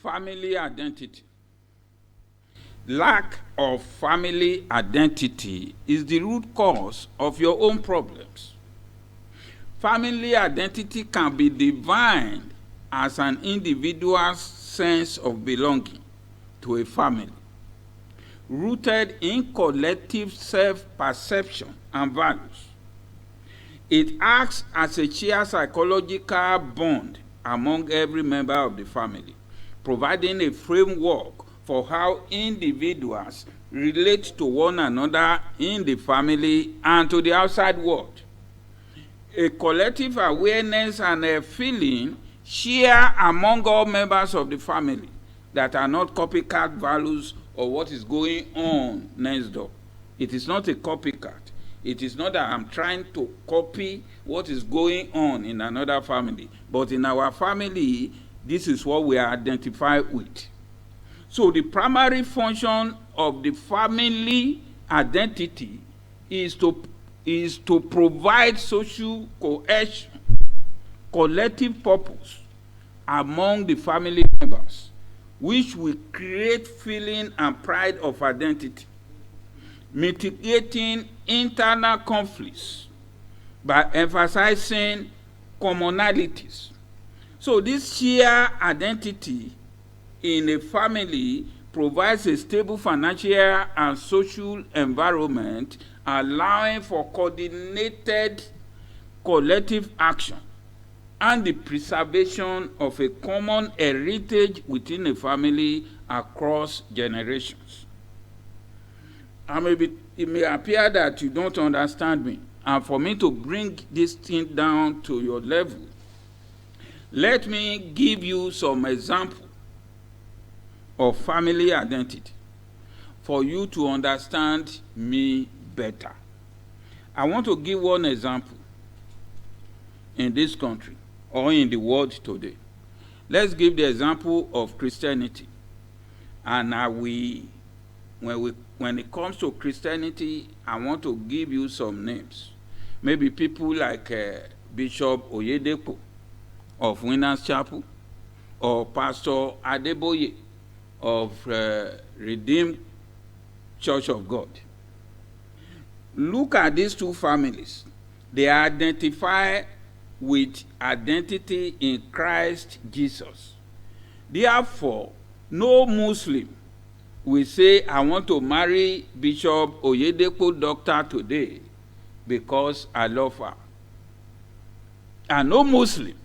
Family identity. Lack of family identity is the root cause of your own problems. Family identity can be defined as an individual's sense of belonging to a family, rooted in collective self-perception and values. It acts as a shared psychological bond among every member of the family, providing a framework for how individuals relate to one another in the family and to the outside world. A collective awareness and a feeling shared among all members of the family that are not copycat values of what is going on next door. It is not a copycat. It is not that I'm trying to copy what is going on in another family, but in our family, this is what we are identified with. So the primary function of the family identity is to provide social cohesion, collective purpose among the family members, which will create feeling and pride of identity, mitigating internal conflicts by emphasizing commonalities. So this shared identity in a family provides a stable financial and social environment, allowing for coordinated collective action and the preservation of a common heritage within a family across generations. It may appear that you don't understand me, and for me to bring this thing down to your level, let me give you some examples of family identity for you to understand me better. I want to give one example in this country or in the world today. Let's give the example of Christianity. And when it comes to Christianity, I want to give you some names. Maybe people like Bishop OYEDEPO of Winners Chapel, or Pastor ADEBOYE of Redeemed Church of God. Look at these two families. They identify with identity in Christ Jesus. Therefore, no Muslim will say, I want to marry Bishop OYEDEPO doctor today because I love her. And no Muslim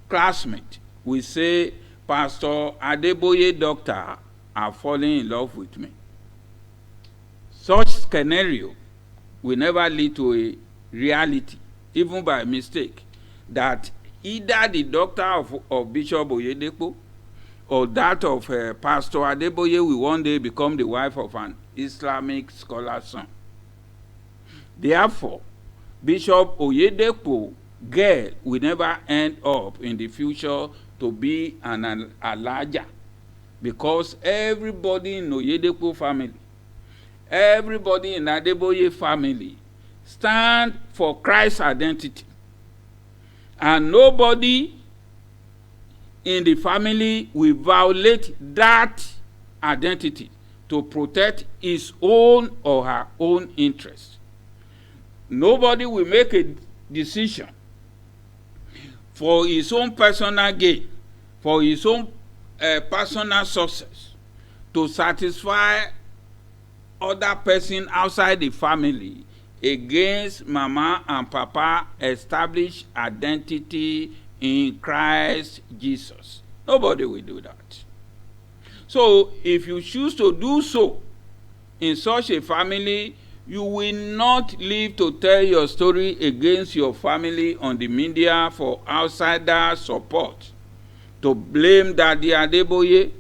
classmate will say, Pastor ADEBOYE doctor are falling in love with me. Such scenario will never lead to a reality, even by mistake, that either the doctor of Bishop OYEDEPO or that of Pastor ADEBOYE will one day become the wife of an Islamic scholar's son. Therefore, Bishop OYEDEPO girl will never end up in the future to be an Elijah, because everybody in OYEDEPO family, everybody in ADEBOYE family stand for Christ's identity, and nobody in the family will violate that identity to protect his own or her own interest. Nobody will make a decision for his own personal gain, for his own personal success, to satisfy other person outside the family against mama and papa established identity in Christ Jesus. Nobody will do that. So if you choose to do so in such a family, you will not live to tell your story against your family on the media for outsider support, to blame Daddy ADEBOYE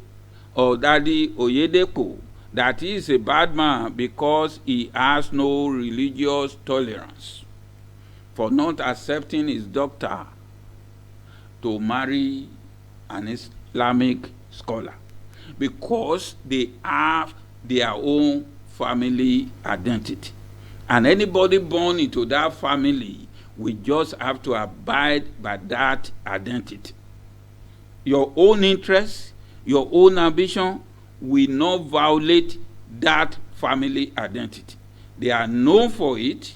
or Daddy OYEDEPO that he is a bad man because he has no religious tolerance, for not accepting his doctor to marry an Islamic scholar, because they have their own family identity. And anybody born into that family will just have to abide by that identity. your own interest, your own ambition will not violate that family identity. They are known for it.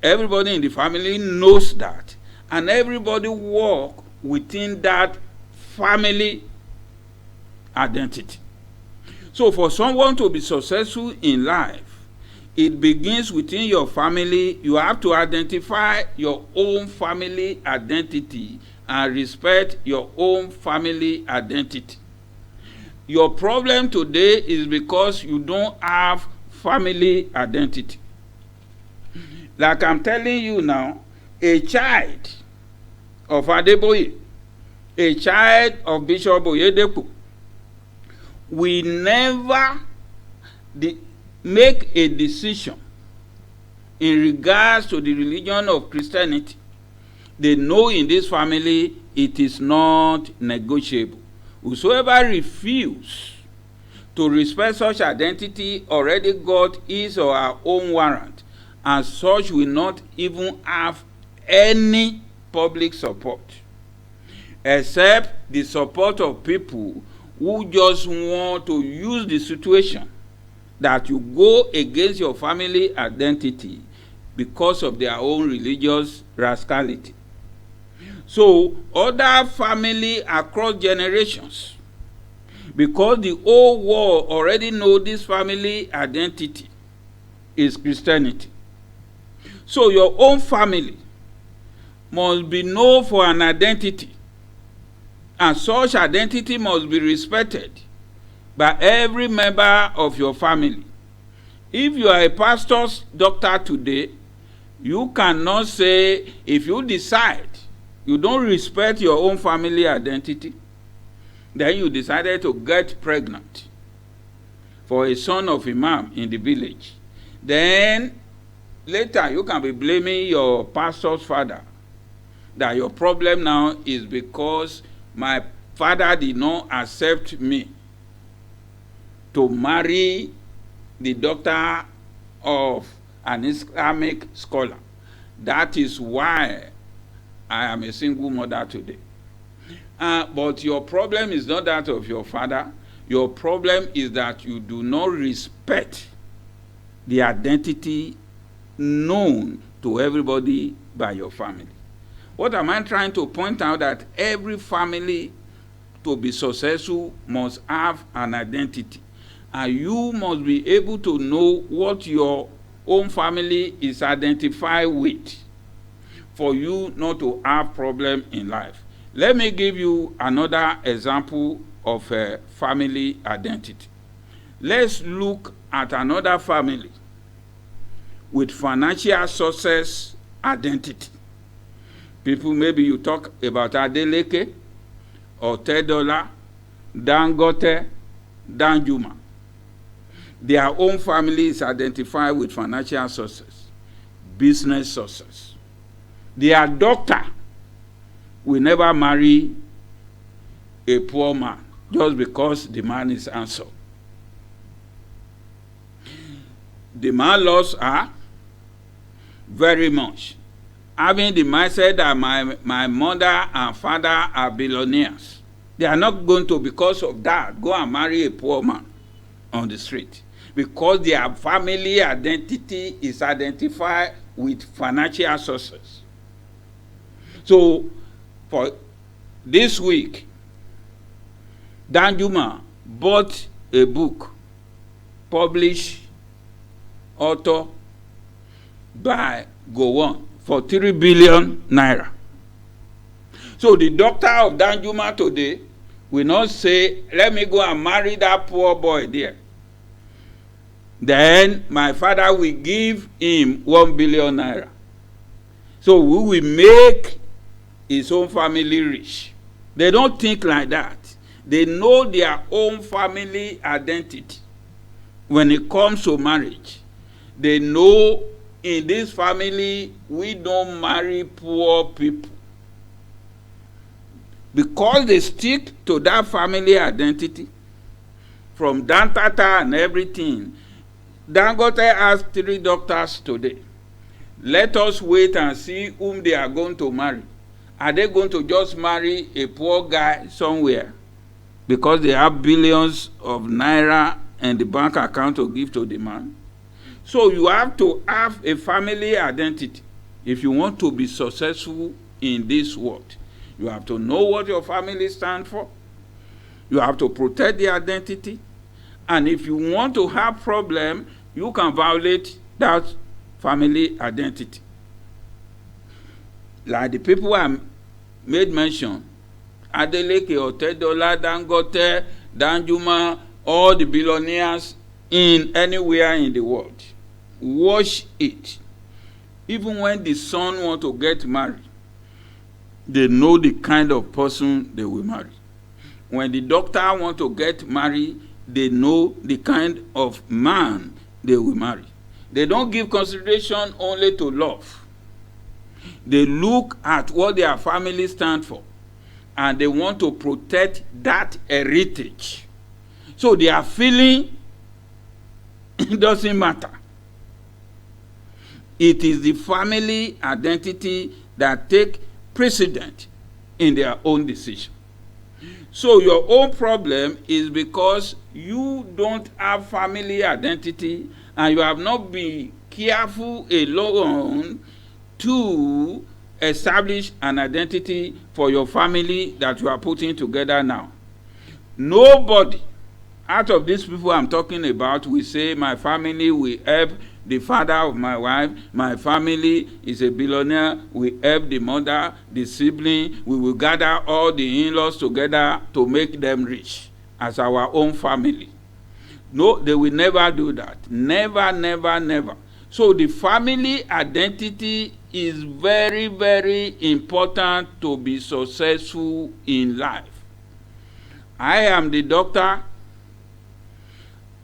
Everybody in the family knows that. And everybody walk within that family identity. So for someone to be successful in life, it begins within your family. You have to identify your own family identity and respect your own family identity. Your problem today is because you don't have family identity. Like I'm telling you now, a child of ADEBOYE, a child of Bishop OYEDEPO, will never make a decision in regards to the religion of Christianity. They know in this family it is not negotiable. Whosoever refuses to respect such identity already got his or her own warrant, and such will not even have any public support, except the support of people who just want to use the situation that you go against your family identity because of their own religious rascality. So other family across generations, because the whole world already know this family identity is Christianity. So your own family must be known for an identity, and such identity must be respected by every member of your family. If you are a pastor's doctor today, you cannot say, if you decide you don't respect your own family identity, then you decided to get pregnant for a son of imam in the village, then later you can be blaming your pastor's father that your problem now is because my father did not accept me to marry the daughter of an Islamic scholar. That is why I am a single mother today. But your problem is not that of your father. Your problem is that you do not respect the identity known to everybody by your family. What am I trying to point out? That every family to be successful must have an identity. And you must be able to know what your own family is identified with for you not to have problem in life. Let me give you another example of a family identity. Let's look at another family with financial success identity. People, maybe you talk about Adeleke, or Tedola, Dangote, Danjuma. Their own family is identified with financial success, business success. Their doctor will never marry a poor man just because the man is handsome. The man loves her very much, having the mindset that my mother and father are billionaires. They are not going to, because of that, go and marry a poor man on the street, because their family identity is identified with financial success. So for this week, Danjuma bought a book published author by Gowon for 3 billion naira. So the doctor of Danjuma today will not say, let me go and marry that poor boy there. Then my father will give him 1 billion naira. So we will make his own family rich. They don't think like that. They know their own family identity. When it comes to marriage, they know in this family we don't marry poor people. Because they stick to that family identity, from Dantata and everything. Dangote has 3 doctors today. Let us wait and see whom they are going to marry. Are they going to just marry a poor guy somewhere because they have billions of naira and the bank account to give to the man? So you have to have a family identity if you want to be successful in this world. You have to know what your family stands for. You have to protect the identity. And if you want to have problem, you can violate that family identity. Like the people I made mention, Adeleke, Otedola, Dangote, Danjuma, all the billionaires in anywhere in the world. Watch it. Even when the son wants to get married, they know the kind of person they will marry. When the doctor wants to get married, they know the kind of man they will marry. They don't give consideration only to love. They look at what their family stand for, and they want to protect that heritage. So their feeling doesn't matter. It is the family identity that take precedent in their own decision. So your own problem is because you don't have family identity and you have not been careful alone to establish an identity for your family that you are putting together now. Nobody out of these people I'm talking about will say my family will help the father of my wife, my family is a billionaire, we help the mother, the sibling, we will gather all the in-laws together to make them rich as our own family. No, they will never do that. Never, never, never. So the family identity is very, very important to be successful in life. I am the doctor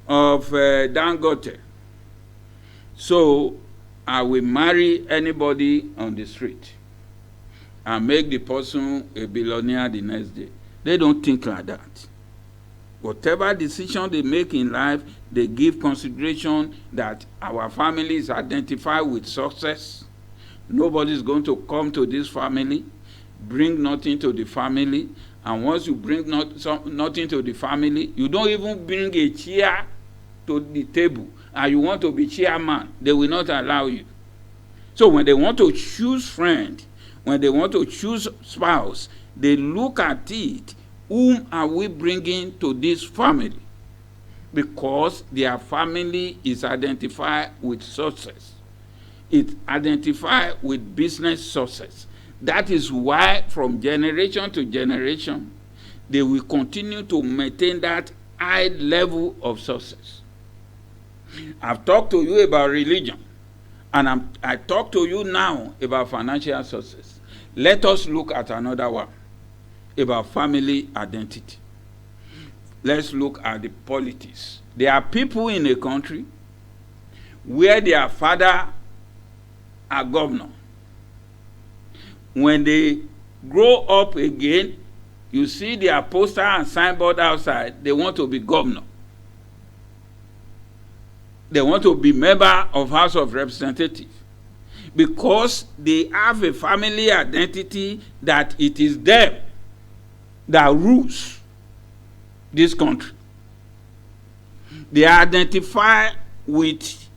of Dangote. So I will marry anybody on the street and make the person a billionaire the next day. They don't think like that. Whatever decision they make in life, they give consideration that our family is identified with success. Nobody is going to come to this family, bring nothing to the family. And once you bring nothing to the family, you don't even bring a chair to the table, and you want to be chairman, they will not allow you. So when they want to choose friend, when they want to choose spouse, they look at it, whom are we bringing to this family? Because their family is identified with success. It's identified with business success. That is why from generation to generation, they will continue to maintain that high level of success. I've talked to you about religion, and I talk to you now about financial success. Let us look at another one, about family identity. Let's look at the politics. There are people in a country where their father are governor. When they grow up again, you see their poster and signboard outside, they want to be governor. They want to be member of House of Representatives because they have a family identity that it is them that rules this country. They identify with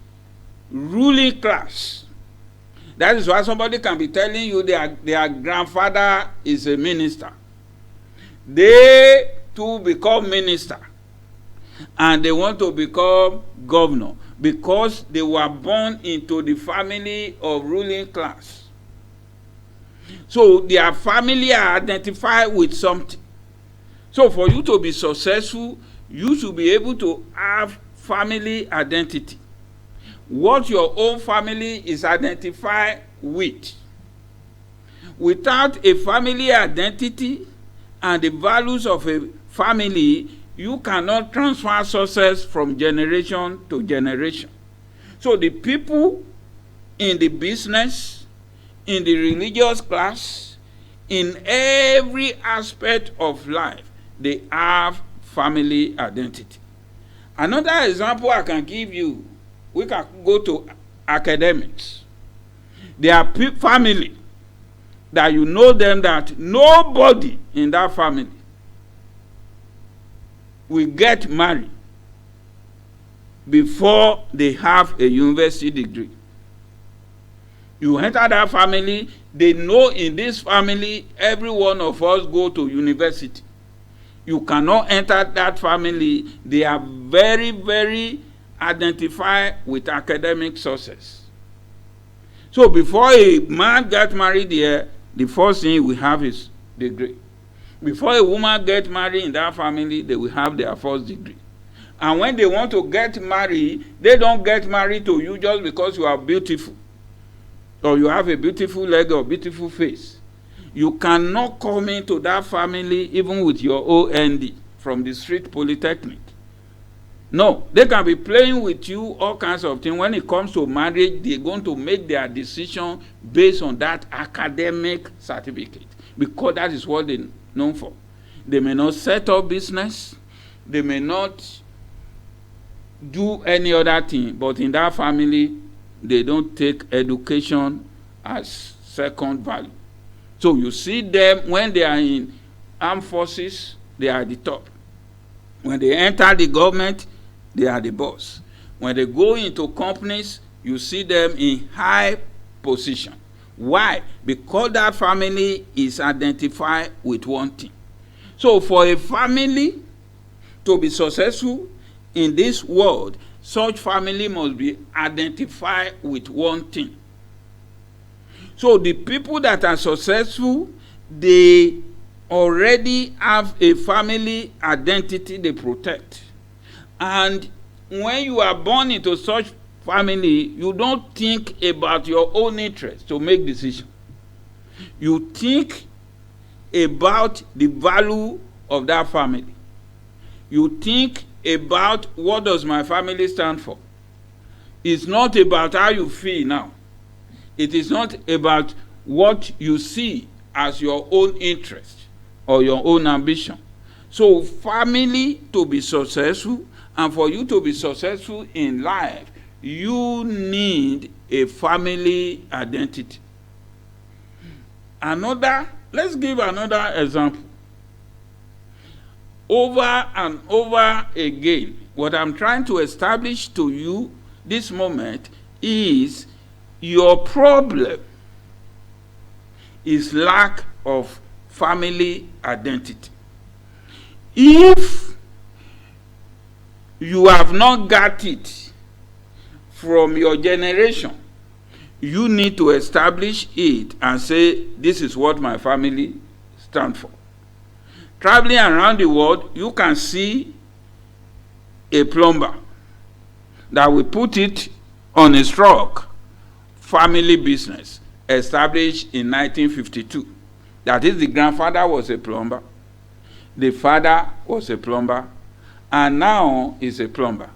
ruling class. That is why somebody can be telling you their grandfather is a minister. They too become minister. And they want to become governor because they were born into the family of ruling class. So their family are identified with something. So for you to be successful, you should be able to have family identity. What your own family is identified with. Without a family identity and the values of a family, you cannot transfer success from generation to generation. So the people in the business, in the religious class, in every aspect of life, they have family identity. Another example I can give you, we can go to academics. Their family that you know them, that nobody in that family will get married before they have a university degree. You enter that family, they know in this family every one of us go to university. You cannot enter that family. They are very, very identified with academic success. So before a man gets married there, the first thing we have is degree. Before a woman gets married in that family, they will have their first degree. And when they want to get married, they don't get married to you just because you are beautiful, or you have a beautiful leg or beautiful face. You cannot come into that family even with your OND from the street polytechnic. No, they can be playing with you all kinds of things. When it comes to marriage, they're going to make their decision based on that academic certificate, because that is what they're known for. They may not set up business, they may not do any other thing, but in that family, they don't take education as second value. So you see them when they are in armed forces, they are at the top. When they enter the government, they are the boss. When they go into companies, you see them in high position. Why? Because that family is identified with one thing. So for a family to be successful in this world, such family must be identified with one thing. So the people that are successful, they already have a family identity they protect. And when you are born into such family, you don't think about your own interest to make decisions. You think about the value of that family. You think about what does my family stand for. It's not about how you feel now. It is not about what you see as your own interest or your own ambition. So family to be successful, and for you to be successful in life, you need a family identity. Let's give another example. Over and over again, what I'm trying to establish to you this moment is your problem is lack of family identity. If you have not got it from your generation, you need to establish it and say, this is what my family stands for. Traveling around the world, you can see a plumber that will put it on a truck, family business, established in 1952. That is, the grandfather was a plumber, the father was a plumber, and now is a plumber.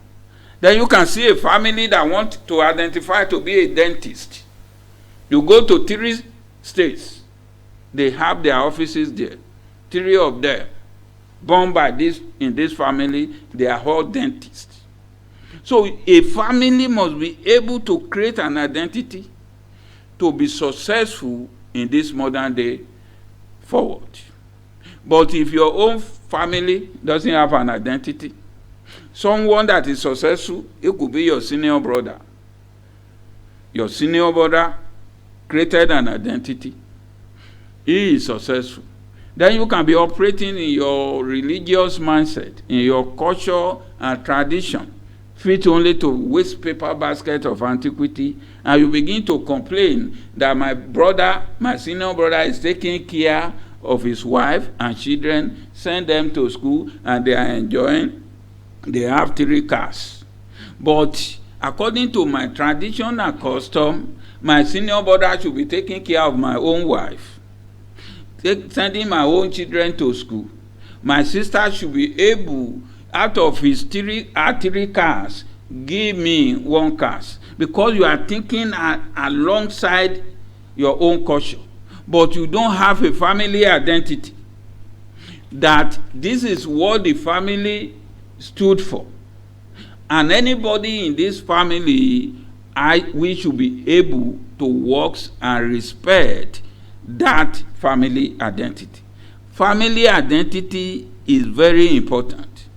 Then you can see a family that wants to identify to be a dentist. You go to 3 states, they have their offices there. 3 of them, born by this in this family, they are all dentists. So a family must be able to create an identity to be successful in this modern day forward. But if your own family doesn't have an identity, someone that is successful, it could be your senior brother. Your senior brother created an identity. He is successful. Then you can be operating in your religious mindset, in your culture and tradition, fit only to waste paper basket of antiquity, and you begin to complain that my senior brother is taking care of his wife and children, send them to school, and they are enjoying. They have 3 cars. But according to my tradition and custom, my senior brother should be taking care of my own wife, sending my own children to school. My sister should be able, out of his 3 cars, give me 1 car, because you are thinking alongside your own culture, but you don't have a family identity that this is what the family stood for. And anybody in this family, we should be able to work and respect that family identity. Family identity is very important.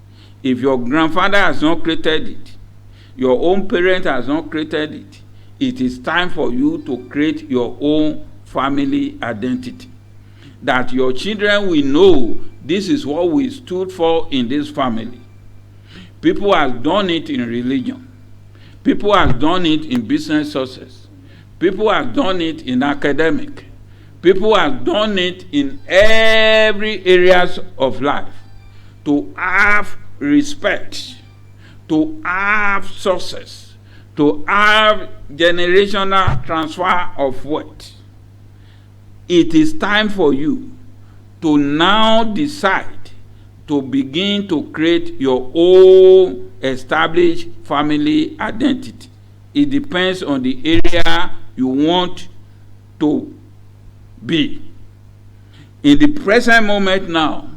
If your grandfather has not created it, your own parent has not created it, it is time for you to create your own family identity. That your children will know this is what we stood for in this family. People have done it in religion. People have done it in business success. People have done it in academic. People have done it in every areas of life. To have respect, to have success, to have generational transfer of wealth. It is time for you to now decide to begin to create your own established family identity. It depends on the area you want to be. In the present moment now,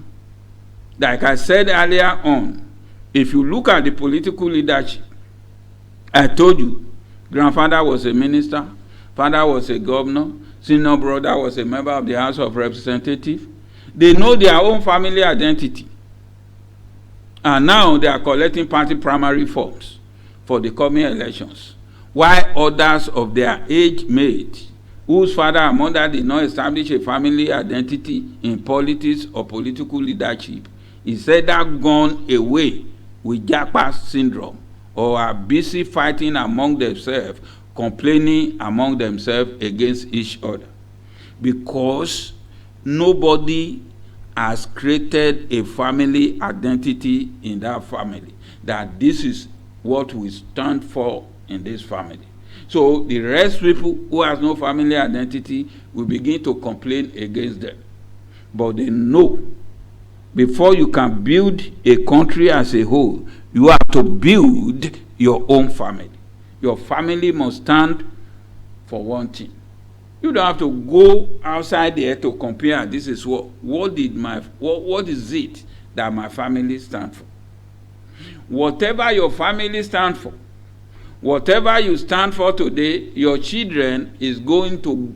like I said earlier on, if you look at the political leadership, I told you, grandfather was a minister, father was a governor, senior brother was a member of the House of Representatives. They know their own family identity. And now they are collecting party primary forms for the coming elections. While others of their age mate, whose father and mother did not establish a family identity in politics or political leadership, is either gone away with Japa syndrome or are busy fighting among themselves, complaining among themselves against each other. Because nobody has created a family identity in that family, that this is what we stand for in this family. So the rest people who has no family identity will begin to complain against them. But they know before you can build a country as a whole, you have to build your own family. Your family must stand for one thing. You don't have to go outside there to compare. This is what is it that my family stand for? Whatever your family stand for, whatever you stand for today, your children is going to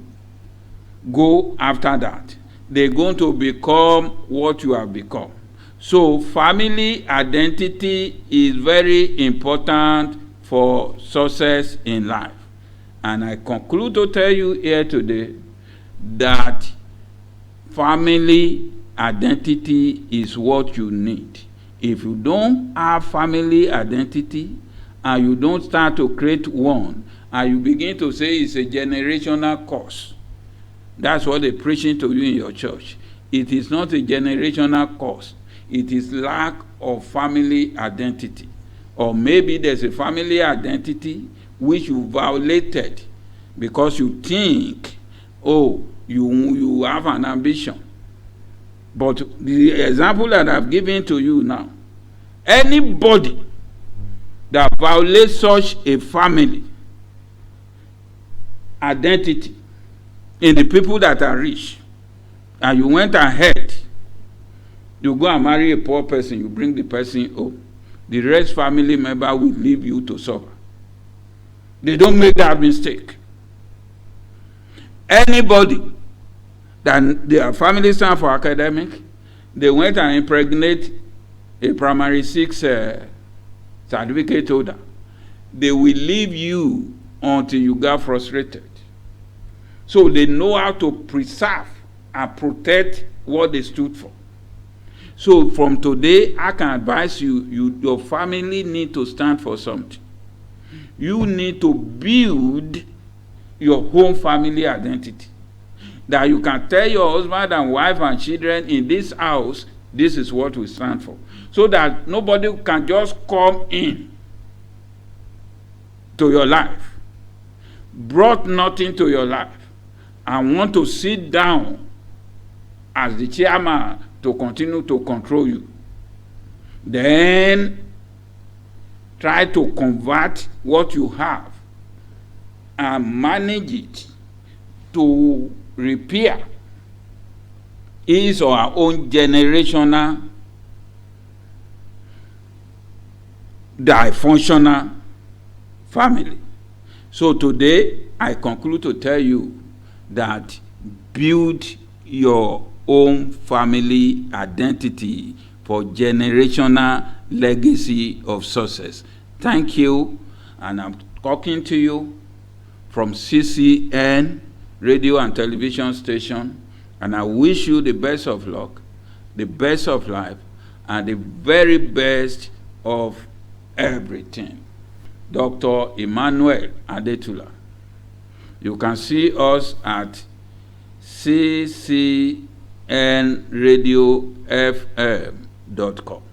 go after that. They're going to become what you have become. So family identity is very important for success in life. And I conclude to tell you here today that family identity is what you need. If you don't have family identity and you don't start to create one, and you begin to say it's a generational curse, that's what they're preaching to you in your church. It is not a generational curse. It is lack of family identity. Or maybe there's a family identity which you violated because you think, oh, you have an ambition. But the example that I've given to you now, anybody that violates such a family identity in the people that are rich, and you went ahead, you go and marry a poor person, you bring the person home, the rest family member will leave you to suffer. They don't make that mistake. Anybody that their family stand for academic, they went and impregnate a primary 6 certificate holder, they will leave you until you get frustrated. So they know how to preserve and protect what they stood for. So from today, I can advise you, your family need to stand for something. You need to build your own family identity. That you can tell your husband and wife and children in this house, this is what we stand for. So that nobody can just come in to your life, brought nothing to your life, and want to sit down as the chairman to continue to control you. Then try to convert what you have and manage it to repair his or her own generational dysfunctional family. So today I conclude to tell you that build your own family identity for generational legacy of success. Thank you, and I'm talking to you from CCN radio and television station, and I wish you the best of luck, the best of life, and the very best of everything. Dr. Emmanuel Adetula. You can see us at ccnradiofm.com.